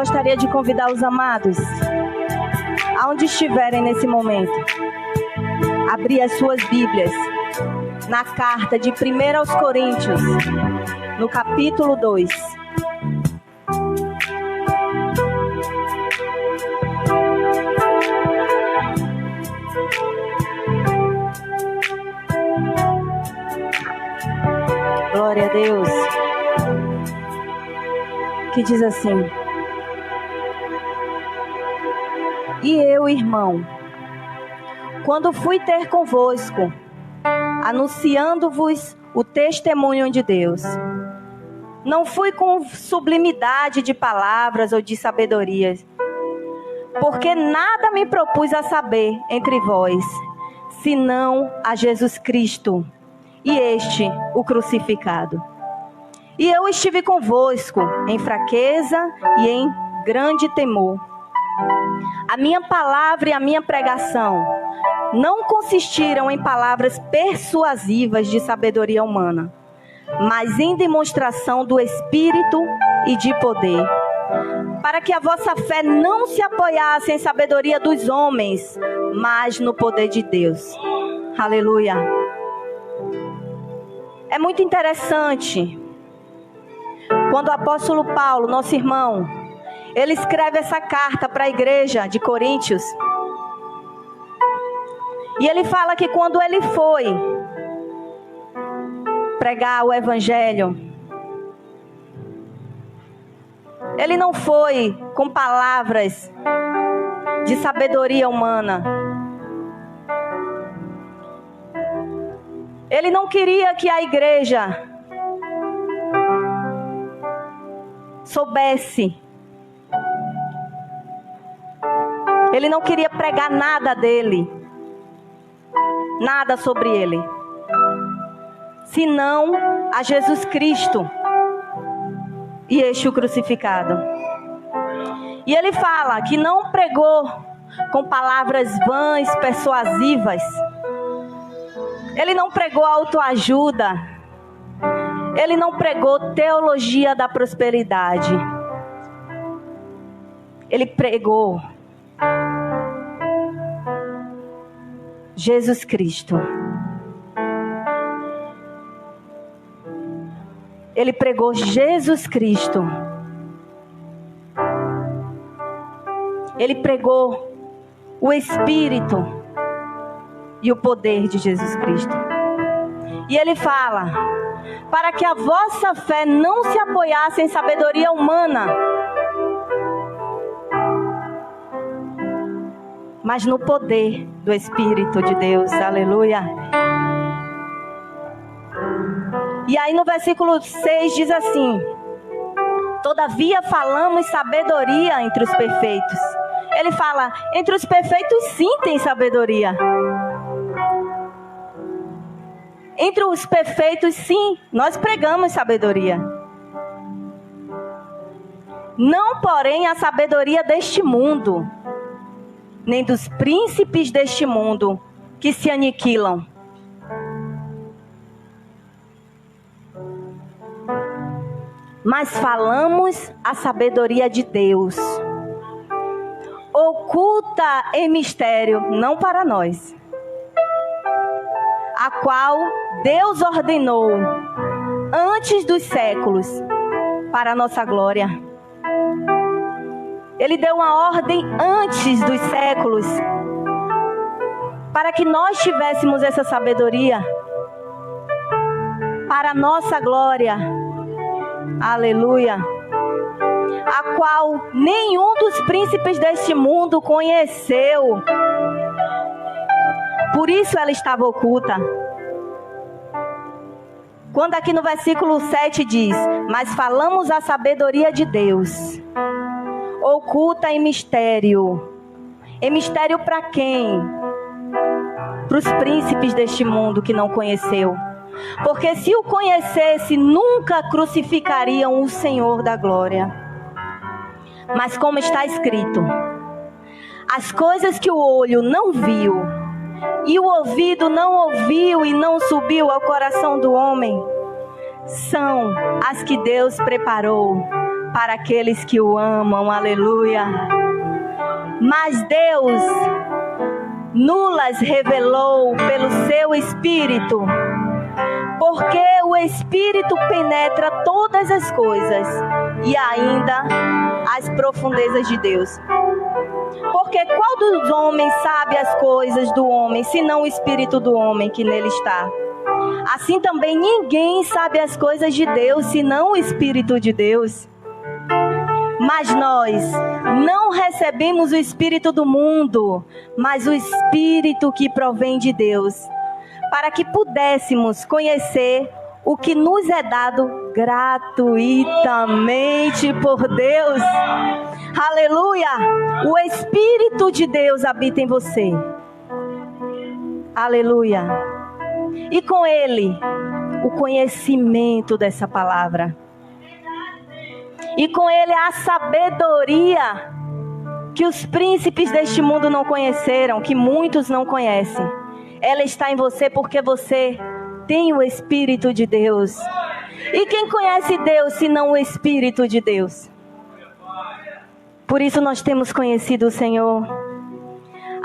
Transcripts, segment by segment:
gostaria de convidar os amados, aonde estiverem nesse momento, abrir as suas Bíblias na carta de 1 aos Coríntios, no capítulo 2. Glória a Deus. Que diz assim: E eu, irmão, quando fui ter convosco, anunciando-vos o testemunho de Deus, não fui com sublimidade de palavras ou de sabedoria, porque nada me propus a saber entre vós, senão a Jesus Cristo, e este o crucificado. E eu estive convosco em fraqueza e em grande temor. A minha palavra e a minha pregação não consistiram em palavras persuasivas de sabedoria humana, mas em demonstração do Espírito e de poder, para que a vossa fé não se apoiasse em sabedoria dos homens, mas no poder de Deus. Aleluia. É muito interessante quando o apóstolo Paulo, nosso irmão, ele escreve essa carta para a igreja de Coríntios. E ele fala que quando ele foi pregar o evangelho, ele não foi com palavras de sabedoria humana. Ele não queria que a igreja soubesse. Ele não queria pregar nada dele, nada sobre ele, senão a Jesus Cristo e este o crucificado. E ele fala que não pregou com palavras vãs, persuasivas. Ele não pregou autoajuda. Ele não pregou teologia da prosperidade. Ele pregou Jesus Cristo. Ele pregou Jesus Cristo. Ele pregou o Espírito e o poder de Jesus Cristo. E ele fala: para que a vossa fé não se apoiasse em sabedoria humana, mas no poder do Espírito de Deus. Aleluia. E aí no versículo 6 diz assim: todavia falamos sabedoria entre os perfeitos. Ele fala, entre os perfeitos sim tem sabedoria. Entre os perfeitos sim, nós pregamos sabedoria. Não, porém, a sabedoria deste mundo, nem dos príncipes deste mundo, que se aniquilam. Mas falamos a sabedoria de Deus, oculta em mistério, não para nós, a qual Deus ordenou antes dos séculos para a nossa glória. Ele deu uma ordem antes dos séculos para que nós tivéssemos essa sabedoria para a nossa glória. Aleluia. A qual nenhum dos príncipes deste mundo conheceu. Por isso ela estava oculta. Quando aqui no versículo 7 diz: mas falamos a sabedoria de Deus, oculta em mistério. Em mistério para quem? Para os príncipes deste mundo que não conheceu. Porque se o conhecesse, nunca crucificariam o Senhor da glória. Mas como está escrito: as coisas que o olho não viu, e o ouvido não ouviu e não subiu ao coração do homem, são as que Deus preparou para aqueles que o amam. Aleluia. Mas Deus nulas revelou pelo seu Espírito, porque o Espírito penetra todas as coisas e ainda as profundezas de Deus. Porque qual dos homens sabe as coisas do homem, senão o Espírito do homem que nele está? Assim também ninguém sabe as coisas de Deus, senão o Espírito de Deus. Mas nós não recebemos o Espírito do mundo, mas o Espírito que provém de Deus, para que pudéssemos conhecer o que nos é dado gratuitamente por Deus. Aleluia! O Espírito de Deus habita em você. Aleluia! E com ele, o conhecimento dessa palavra. E com ele a sabedoria que os príncipes deste mundo não conheceram, que muitos não conhecem. Ela está em você porque você tem o Espírito de Deus. E quem conhece Deus senão o Espírito de Deus? Por isso nós temos conhecido o Senhor,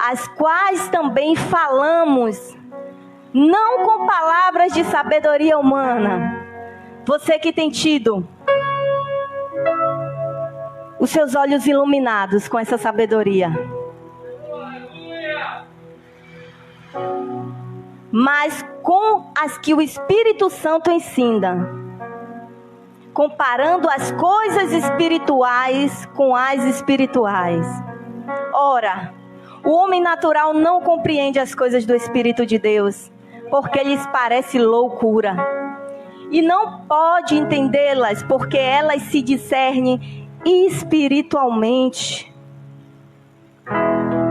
as quais também falamos, não com palavras de sabedoria humana. Você que tem tido os seus olhos iluminados com essa sabedoria, mas com as que o Espírito Santo ensina, comparando as coisas espirituais com as espirituais. Ora, o homem natural não compreende as coisas do Espírito de Deus, porque lhes parece loucura, e não pode entendê-las, porque elas se discernem espiritualmente.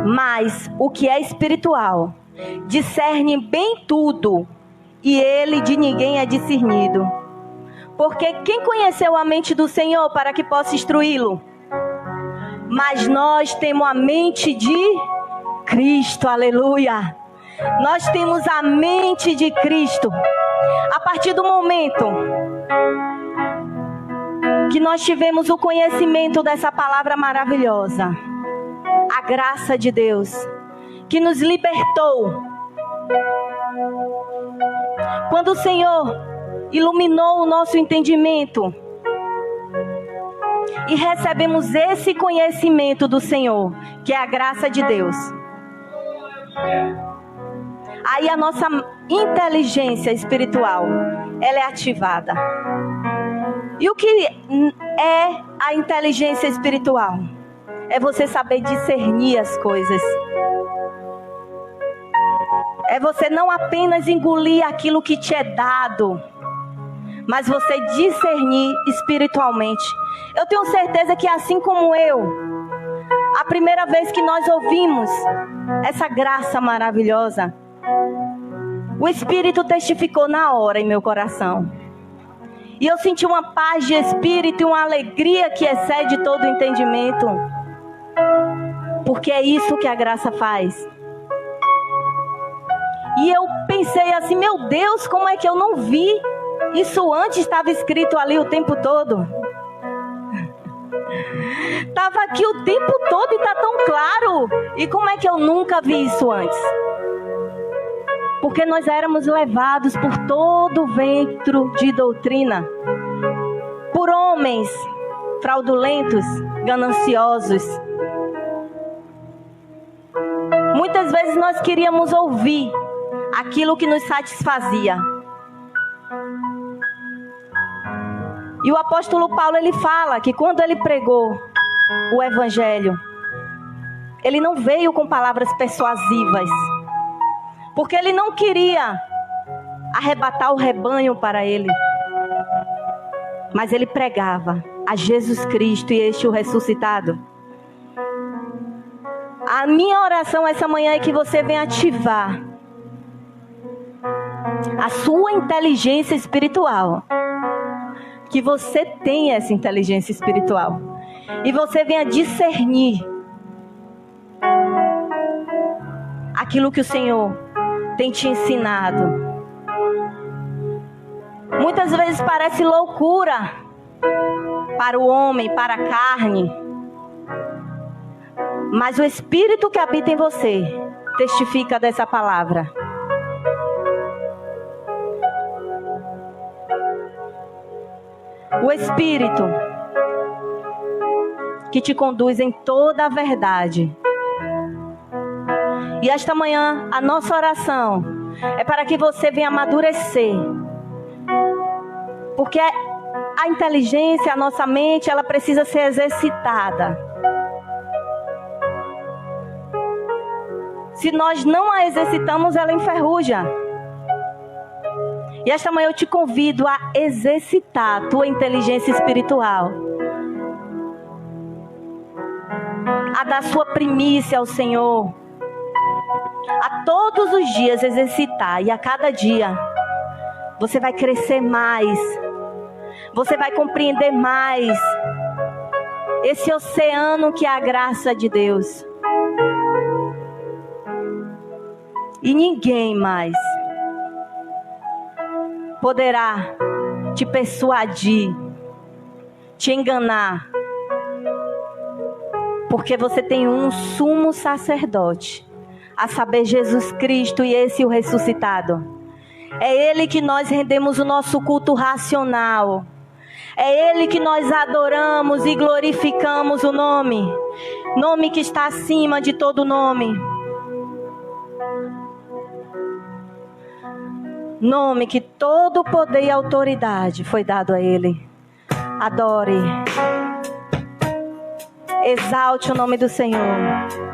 Mas o que é espiritual discerne bem tudo, e ele de ninguém é discernido. Porque quem conheceu a mente do Senhor para que possa instruí-lo? Mas nós temos a mente de Cristo. Aleluia! Nós temos a mente de Cristo. A partir do momento que nós tivemos o conhecimento dessa palavra maravilhosa, a graça de Deus que nos libertou, quando o Senhor iluminou o nosso entendimento e recebemos esse conhecimento do Senhor, que é a graça de Deus, aí a nossa inteligência espiritual, ela é ativada. E o que é a inteligência espiritual? É você saber discernir as coisas. É você não apenas engolir aquilo que te é dado, mas você discernir espiritualmente. Eu tenho certeza que assim como eu, a primeira vez que nós ouvimos essa graça maravilhosa, o Espírito testificou na hora em meu coração. E eu senti uma paz de espírito e uma alegria que excede todo o entendimento. Porque é isso que a graça faz. E eu pensei assim, meu Deus, como é que eu não vi? Isso antes estava escrito ali o tempo todo. Estava aqui o tempo todo e está tão claro. E como é que eu nunca vi isso antes? Porque nós éramos levados por todo o vento de doutrina, por homens fraudulentos, gananciosos. Muitas vezes nós queríamos ouvir aquilo que nos satisfazia. E o apóstolo Paulo, ele fala que quando ele pregou o evangelho, ele não veio com palavras persuasivas, porque ele não queria arrebatar o rebanho para ele, mas ele pregava a Jesus Cristo e este o ressuscitado. A minha oração essa manhã é que você venha ativar a sua inteligência espiritual, que você tenha essa inteligência espiritual e você venha discernir aquilo que o Senhor tem te ensinado. Muitas vezes parece loucura para o homem, para a carne. Mas o Espírito que habita em você testifica dessa palavra. O Espírito que te conduz em toda a verdade. E esta manhã, a nossa oração é para que você venha amadurecer. Porque a inteligência, a nossa mente, ela precisa ser exercitada. Se nós não a exercitamos, ela enferruja. E esta manhã eu te convido a exercitar a tua inteligência espiritual. A dar sua primícia ao Senhor. A todos os dias exercitar. E a cada dia você vai crescer mais. Você vai compreender mais esse oceano que é a graça de Deus. E ninguém mais poderá te persuadir, te enganar. Porque você tem um sumo sacerdote, a saber, Jesus Cristo, e esse o ressuscitado. É Ele que nós rendemos o nosso culto racional. É Ele que nós adoramos e glorificamos o nome. Nome que está acima de todo nome. Nome que todo poder e autoridade foi dado a Ele. Adore. Exalte o nome do Senhor.